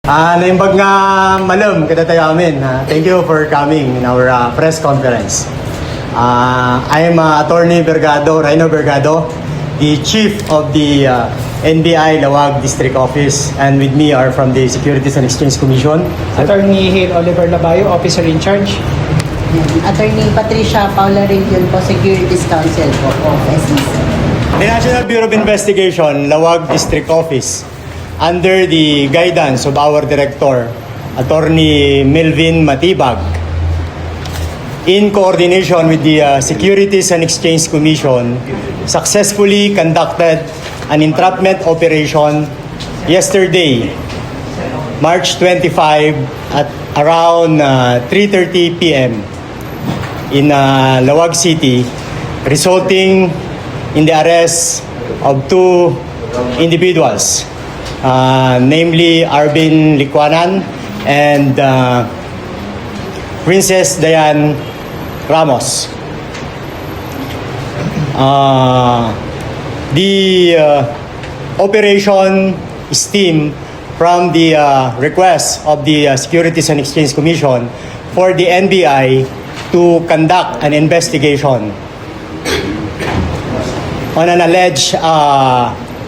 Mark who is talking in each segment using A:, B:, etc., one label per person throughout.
A: Naimbag nga malam kada tayo amin. Thank you for coming in our press conference. I'm Attorney Bergado, Rhino Bergado, the Chief of the NBI Lawag District Office, and with me are from the Securities and Exchange Commission.
B: Attorney Hale Oliver Labayo, Officer in Charge.
C: Attorney Patricia Paula Region po, Securities Council po of SEC.
A: The National Bureau of Investigation, Lawag District Office, under the guidance of our Director, Attorney Melvin Matibag, in coordination with the Securities and Exchange Commission, successfully conducted an entrapment operation yesterday, March 25 at around 3:30 p.m. in Lawag City, resulting in the arrest of two individuals, namely Arvin Licuanan and Princess Diane Ramos. The operation stemmed from the request of the Securities and Exchange Commission for the NBI to conduct an investigation on an alleged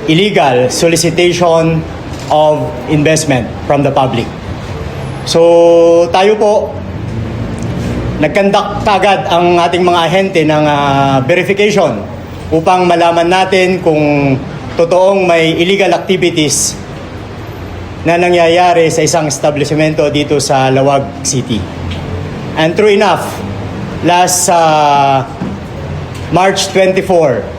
A: illegal solicitation of investment from the public. So tayo po, nag-conduct kagad ang ating mga ahente ng verification upang malaman natin kung totoong may illegal activities na nangyayari sa isang establishmento dito sa Lawag City. And true enough, last March 24,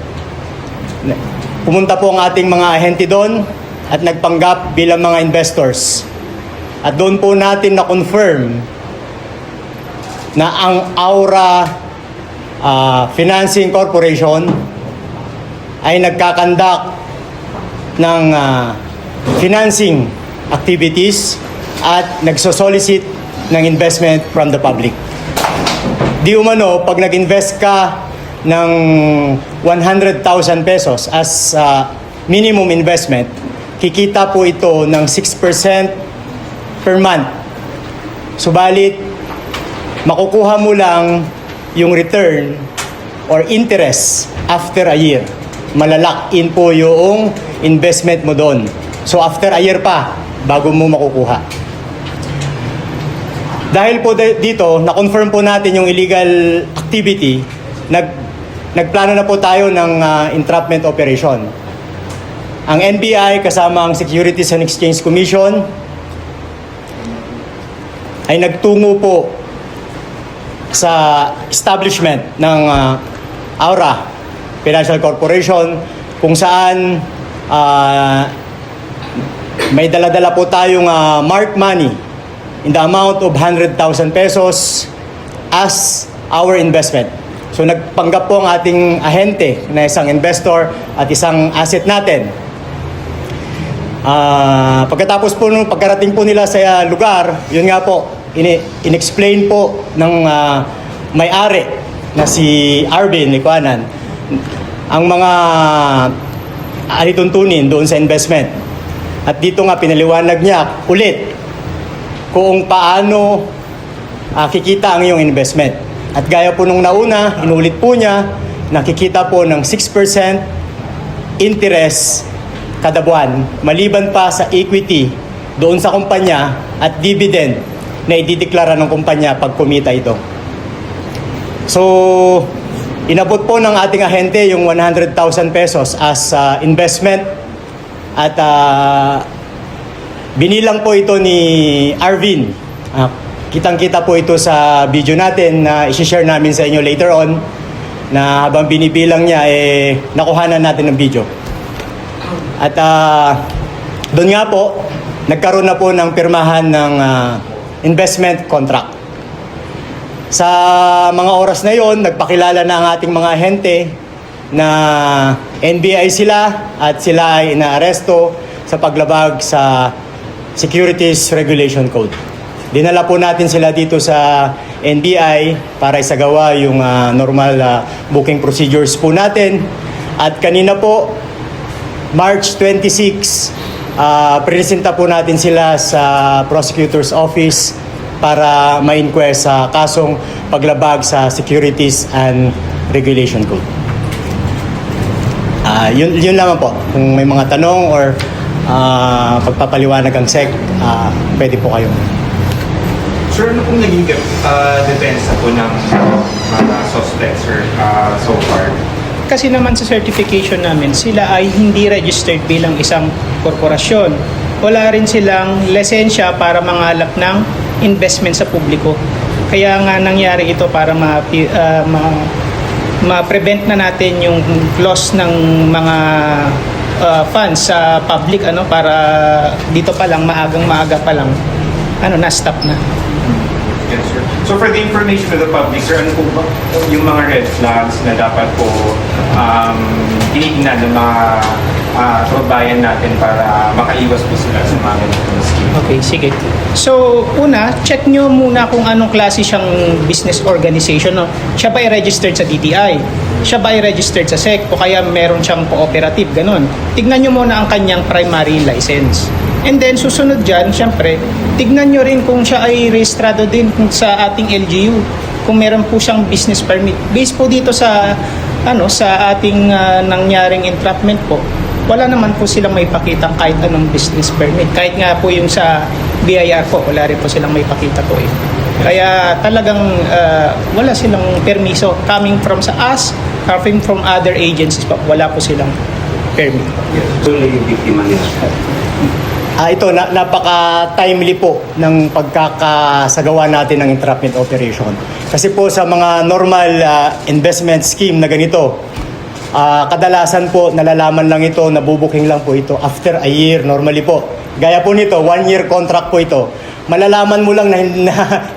A: pumunta po ang ating mga ahente doon at nagpanggap bilang mga investors. At doon po natin na-confirm na ang Aura Financing Corporation ay nagkakandak ng financing activities at nagsosolicit ng investment from the public. Di umano, pag nag-invest ka ng 100,000 pesos as minimum investment, kikita po ito ng 6% per month. Subalit, makukuha mo lang yung return or interest after a year. Malalock-in po yung investment mo doon. So after a year pa, bago mo makukuha. Dahil po dito, na-confirm po natin yung illegal activity, nagplano na po tayo ng entrapment operation. Ang NBI kasama ang Securities and Exchange Commission ay nagtungo po sa establishment ng Aura Financial Corporation, kung saan may dala-dala po tayong marked money in the amount of 100,000 pesos as our investment. So nagpanggap po ang ating ahente na isang investor at isang asset natin. Pagkatapos po nung pagkarating po nila sa lugar, yun nga po, inexplain po ng may-ari na si Arvin Licuanan ang mga alituntunin doon sa investment. At dito nga pinaliwanag niya ulit kung paano kikita ang iyong investment. At gaya po nung nauna, inulit po niya, nakikita po ng 6% interest kada buwan, maliban pa sa equity doon sa kumpanya at dividend na idideklara ng kumpanya pag kumita ito. So, inabot po ng ating ahente yung 100,000 pesos as investment at binilang po ito ni Arvin. Kitang-kita po ito sa video natin na isi-share namin sa inyo later on, na habang binibilang niya, nakuhanan natin ng video. At doon nga po, nagkaroon na po ng pirmahan ng investment contract. Sa mga oras na yon, nagpakilala na ang ating mga ahente na NBI sila at sila ay inaaresto sa paglabag sa Securities Regulation Code. Dinala po natin sila dito sa NBI para isagawa yung normal booking procedures po natin. At kanina po, March 26, Presenta po natin sila sa prosecutor's office para ma-inquire sa kasong paglabag sa Securities and Regulation Code. Yun lamang po. Kung may mga tanong or pagpapaliwanag ang SEC, pwede po kayo.
D: Sir, ano pong naging depensa po ng mga suspects sir, so far?
B: Kasi naman sa certification namin, sila ay hindi registered bilang isang korporasyon. Wala rin silang lisensya para mangalap ng investment sa publiko. Kaya nga nangyari ito para ma-prevent na natin yung loss ng mga funds sa public, para dito pa lang, maaga pa lang, na-stop na.
D: Yes, sir. So for the information of the public, sir, ano po ba yung mga red flags na dapat po tinitingnan ng mga kababayan natin para makaiwas po sila sa mga ganitong scheme?
B: Okay, sige. So, una, check nyo muna kung anong klase siyang business organization. No? Siya ba ay registered sa DTI? Siya ba ay registered sa SEC? O kaya meron siyang cooperative, ganun. Tignan nyo muna ang kanyang primary license. And then, susunod dyan, syempre, tignan nyo rin kung siya ay rehistrado din sa ating LGU. Kung meron po siyang business permit. Based po dito sa ating nangyaring entrapment po, wala naman po silang may pakitang kahit anong business permit. Kahit nga po yung sa BIR po, wala rin po silang may pakita po eh. Kaya talagang wala silang permiso coming from sa us, coming from other agencies po, wala po silang permit.
E: So, yung biktima nila.
A: Ito, napaka-timely po ng pagkakasagawa natin ng entrapment operation. Kasi po sa mga normal investment scheme na ganito, kadalasan po nalalaman lang ito, nabubuking lang po ito after a year normally po. Gaya po nito, 1-year contract po ito. Malalaman mo lang na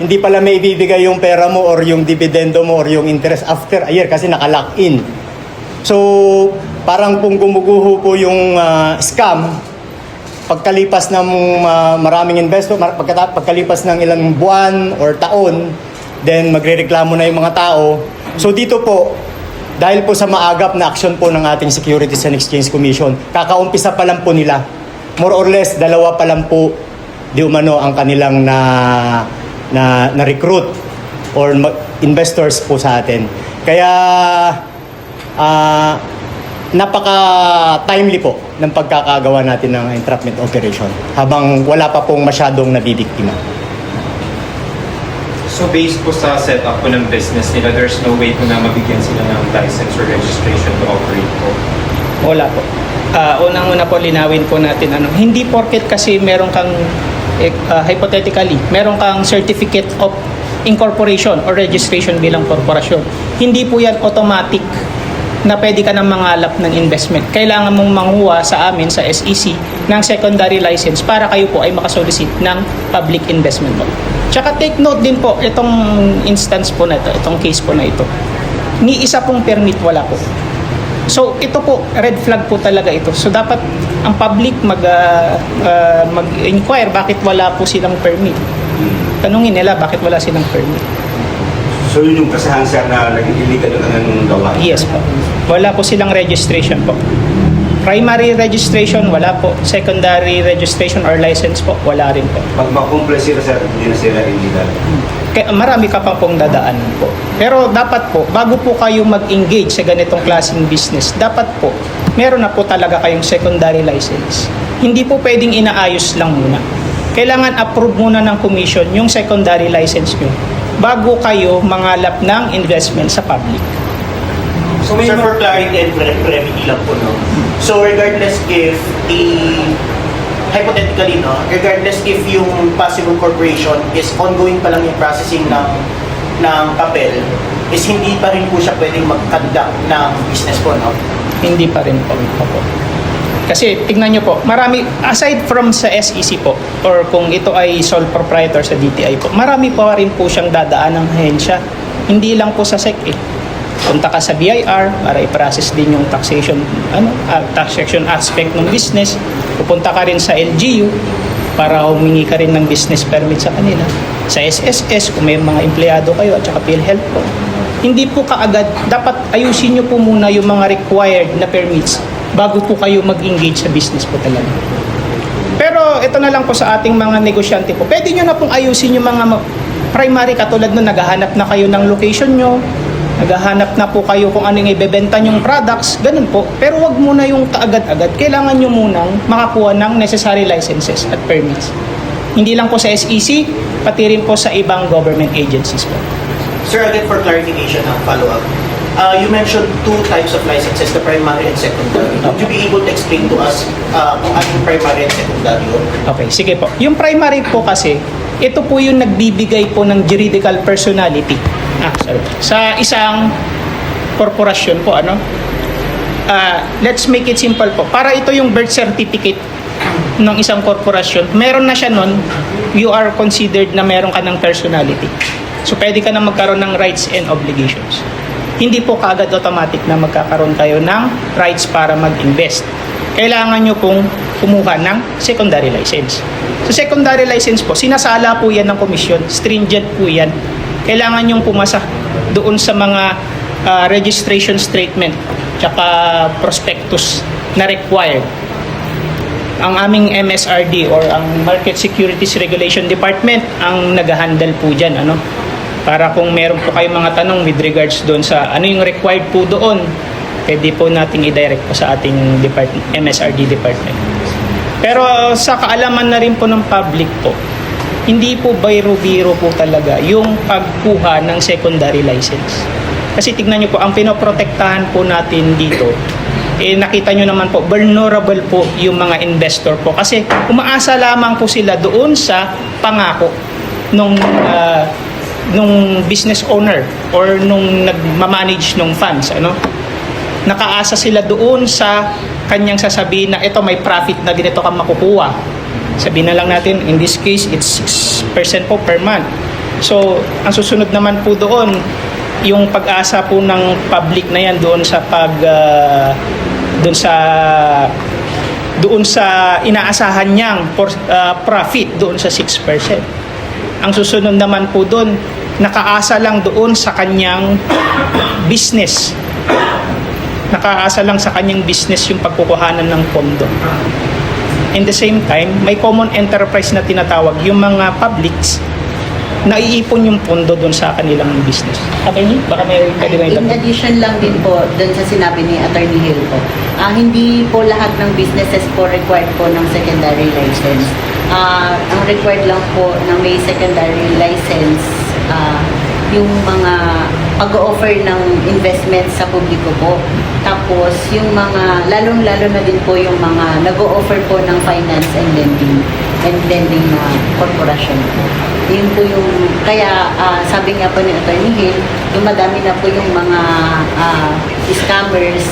A: hindi pala may ibibigay yung pera mo or yung dividendo mo or yung interest after a year kasi naka-lock in. So, parang kung gumuguho po yung scam, pagkalipas ng maraming investor, pagkalipas ng ilang buwan or taon, then magrereklamo na yung mga tao. So dito po, dahil po sa maagap na aksyon po ng ating Securities and Exchange Commission, kakaumpisa pa lang po nila. More or less, 2 pa lang po di umano ang kanilang na recruit or investors po sa atin. Kaya napaka-timely po ng pagkakagawa natin ng entrapment operation habang wala pa pong masyadong nabibiktima.
D: So based po sa setup po ng business nila, there's no way po na mabigyan sila ng license or registration to operate po?
B: Wala po. Unang-una po linawin po natin hindi porket kasi meron kang hypothetically meron kang certificate of incorporation or registration bilang korporasyon, hindi po yan automatic na pwede ka nang mangalap ng investment. Kailangan mong manguha sa amin sa SEC ng secondary license para kayo po ay makasolicit ng public investment law. Tsaka take note din po, itong instance po na ito, itong case po na ito, ni isa pong permit wala po. So ito po, red flag po talaga ito. So dapat ang public mag-inquire bakit wala po silang permit. Tanungin nila bakit wala silang permit.
E: So, yun yung kasahan sir na naging illegal ng gawain?
B: Yes po. Wala po silang registration po. Primary registration, wala po. Secondary registration or license po, wala rin po.
E: Pag makumple sila sir, hindi na sila illegal.
B: Kaya marami ka pa pong dadaanan po. Pero dapat po, bago po kayo mag-engage sa ganitong klaseng business, dapat po, meron na po talaga kayong secondary license. Hindi po pwedeng inaayos lang muna. Kailangan approve muna ng commission yung secondary license nyo bago kayo mangalap ng investment sa public.
F: So sir, for clarity and brevity lang po, no? So regardless if hypothetically, no, regardless if yung possible corporation is ongoing pa lang yung processing ng papel, is hindi pa rin po siya pwedeng mag-conduct ng business po, no?
B: Hindi pa rin po. Kasi tignan nyo po, marami, aside from sa SEC po, or kung ito ay sole proprietor sa DTI po, marami pa rin po siyang dadaan ng ahensya. Hindi lang po sa SEC eh. Punta ka sa BIR para i-process din yung taxation aspect ng business. Pupunta ka rin sa LGU para humingi ka rin ng business permit sa kanila. Sa SSS, kung may mga empleyado kayo at saka PhilHealth po. Hindi po kaagad, dapat ayusin nyo po muna yung mga required na permits bago po kayo mag-engage sa business po talaga. Pero ito na lang po sa ating mga negosyante po. Pwede nyo na pong ayusin yung mga primary katulad nun, naghahanap na kayo ng location nyo, naghahanap na po kayo kung ano yung ibebenta nyong products, ganun po. Pero wag muna yung kaagad-agad. Kailangan nyo munang makakuha ng necessary licenses at permits. Hindi lang po sa SEC, pati rin po sa ibang government agencies po.
F: Sir, again for clarification ng follow-up. You mentioned two types of licenses, the primary and secondary. Would you be able to explain to us kung ano yung primary and secondary?
B: Okay, sige po. Yung primary po kasi, ito po yung nagbibigay po ng juridical personality. Sa isang korporasyon po, let's make it simple po. Para ito yung birth certificate ng isang korporasyon, meron na siya nun, you are considered na meron ka ng personality. So, pwede ka na magkaroon ng rights and obligations. Hindi po kaagad automatic na magkakaroon kayo ng rights para mag-invest. Kailangan nyo pong kumuha ng secondary license. So, secondary license po, sinasala po yan ng komisyon, stringent po yan. Kailangan nyong pumasa doon sa mga registration statement tsaka prospectus na required. Ang aming MSRD or ang Market Securities Regulation Department ang nag-handle po dyan. Para kung meron po kayong mga tanong with regards doon sa ano yung required po doon, pwede po nating i-direct po sa ating department, MSRD department. Pero sa kaalaman na rin po ng public po, hindi po biro-biro po talaga yung pagkuha ng secondary license. Kasi tignan nyo po, ang pinoprotektahan po natin dito, nakita nyo naman po, vulnerable po yung mga investor po. Kasi umaasa lamang po sila doon sa pangako nung business owner or nung nagmamanage nung funds. Nakaasa sila doon sa kanyang sasabihin na ito may profit na ganito ka makukuha. Sabihin na lang natin, in this case, it's 6% po per month. So, ang susunod naman po doon, yung pag-asa po ng public na yan doon sa inaasahan niyang profit doon sa 6%. Ang susunod naman po doon, nakaasa lang doon sa kanyang business. Nakaasa lang sa kanyang business yung pagkukuhanan ng pondo. In the same time, may common enterprise na tinatawag, yung mga publics, naiipon yung pondo doon sa kanilang business. Okay, baka may
C: In addition lang din po doon sa sinabi ni Attorney Hill po, hindi po lahat ng businesses po required po ng secondary license. Ang required lang po na may secondary license, yung mga pag-offer ng investment sa publiko po. Tapos yung mga, lalong-lalo na din po yung mga nag-o-offer po ng finance and lending na korporasyon po. Yun po yung, kaya sabi nga po ni Attorney Hill, dumadami na po yung mga scammers,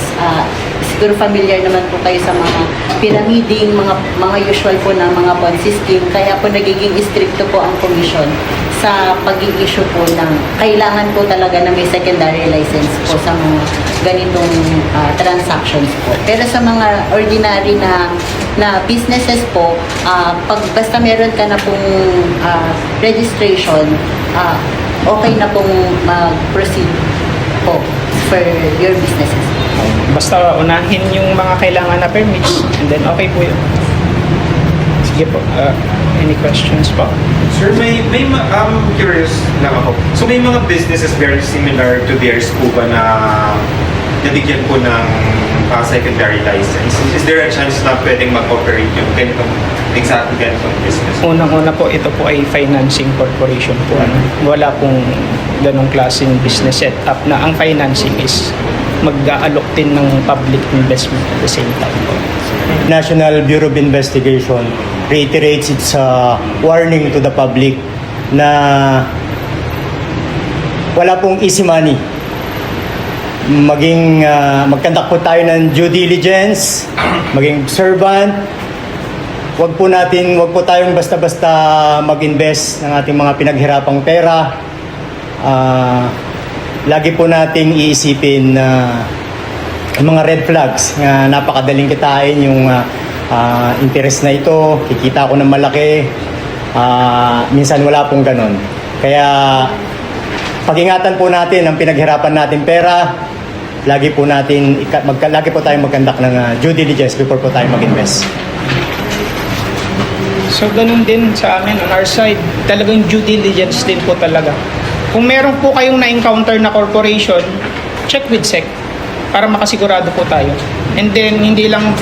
C: siguro familiar naman po kayo sa mga pyramiding, mga usual po na mga Ponzi scheme, kaya po nagiging stricto po ang commission sa pag-i-issue po ng kailangan po talaga na may secondary license po sa mga ganitong transactions po. Pero sa mga ordinary na businesses po, pag basta meron ka na pong registration, okay na pong mag-proceed po for your businesses.
B: Basta unahin yung mga kailangan na permits and then okay po yun. Sige po. Any questions po?
D: Sir, I'm curious lang ako. So may mga businesses very similar to theirs po ba na nabigyan po ng secondary license? Is there a chance na pwedeng mag-operate yung ganitong business?
B: Unang-una po, ito po ay financing corporation po. Wala pong ganong klaseng business setup na ang financing is mag-aalok din ng public investment at the same time po.
A: National Bureau of Investigation reiterates its warning to the public na wala pong easy money. Magkandak po tayo ng due diligence, maging observant. Wag po tayong basta-basta mag-invest ng ating mga pinaghirapang pera. Lagi po nating iisipin na yung mga red flags na napakadaling kitain, yung interest na ito, kikita ko ng malaki, minsan wala pong ganon. Kaya pag-ingatan po natin ang pinaghirapan natin pera, lagi po tayong magkandak ng due diligence before po tayo mag-invest.
B: So, ganun din sa amin on our side. Talagang due diligence din po talaga. Kung meron po kayong na-encounter na corporation, check with SEC para makasigurado po tayo. And then, hindi lang,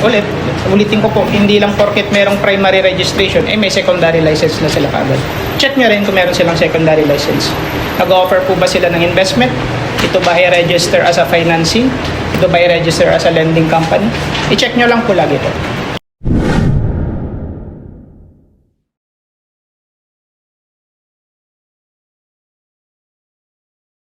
B: ulitin ko po, hindi lang porket merong primary registration, may secondary license na sila kagad. Check nyo rin kung meron silang secondary license. Nag-offer po ba sila ng investment? Ito ba ay register as a financing? Ito ba ay register as a lending company? I-check nyo lang po lagi po.